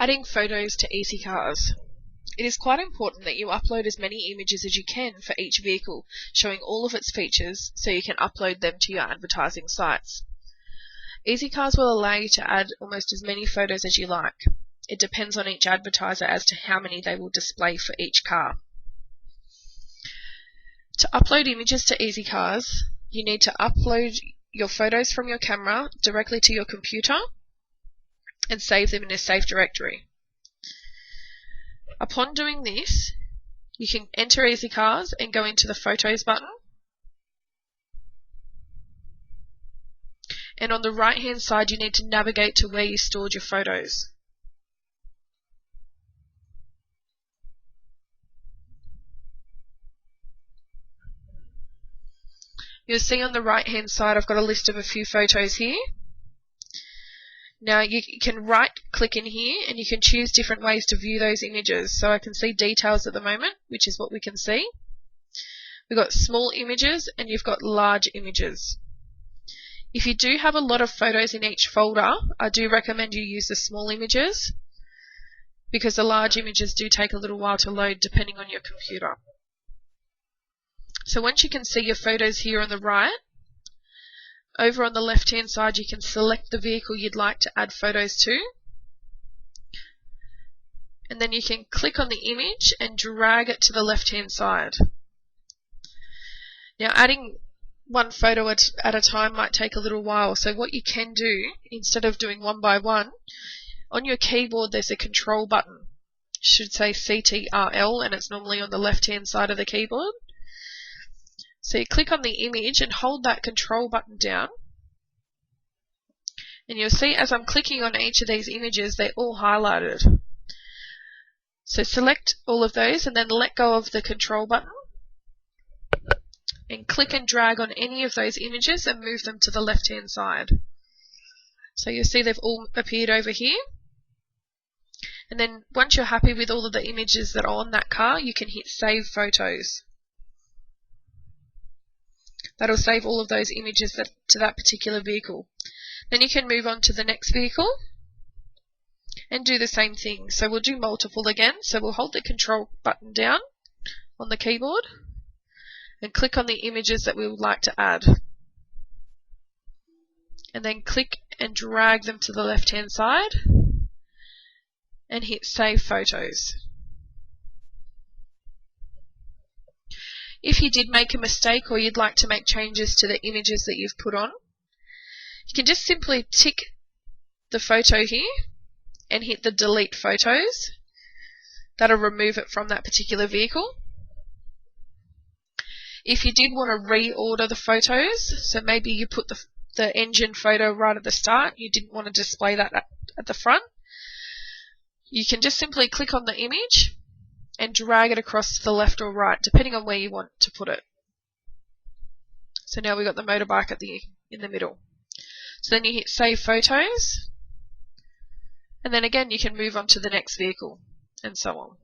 Adding photos to EasyCars. It is quite important that you upload as many images as you can for each vehicle, showing all of its features so you can upload them to your advertising sites. EasyCars will allow you to add almost as many photos as you like. It depends on each advertiser as to how many they will display for each car. To upload images to EasyCars, you need to upload your photos from your camera directly to your computer and save them in a safe directory. Upon doing this, you can enter EasyCars and go into the Photos button. And on the right hand side you need to navigate to where you stored your photos. You'll see on the right hand side I've got a list of a few photos here. Now you can right click in here and you can choose different ways to view those images. So I can see details at the moment, which is what we can see. We've got small images and you've got large images. If you do have a lot of photos in each folder, I do recommend you use the small images because the large images do take a little while to load depending on your computer. So once you can see your photos here on the right, over on the left hand side you can select the vehicle you'd like to add photos to, and then you can click on the image and drag it to the left hand side. Now adding one photo at a time might take a little while, so what you can do, instead of doing one by one, on your keyboard there's a control button. It should say CTRL and it's normally on the left hand side of the keyboard. So you click on the image and hold that control button down, and you'll see as I'm clicking on each of these images they're all highlighted. So select all of those and then let go of the control button and click and drag on any of those images and move them to the left hand side. So you'll see they've all appeared over here, and then once you're happy with all of the images that are on that car you can hit Save Photos. That'll save all of those images to that particular vehicle. Then you can move on to the next vehicle and do the same thing. So we'll do multiple again. So we'll hold the control button down on the keyboard and click on the images that we would like to add. And then click and drag them to the left hand side and hit Save Photos. If you did make a mistake or you'd like to make changes to the images that you've put on, you can just simply tick the photo here and hit the Delete Photos. That'll remove it from that particular vehicle. If you did want to reorder the photos, so maybe you put the engine photo right at the start, you didn't want to display that at the front, you can just simply click on the image and drag it across to the left or right, depending on where you want to put it. So now we've got the motorbike in the middle. So then you hit Save Photos, and then again you can move on to the next vehicle, and so on.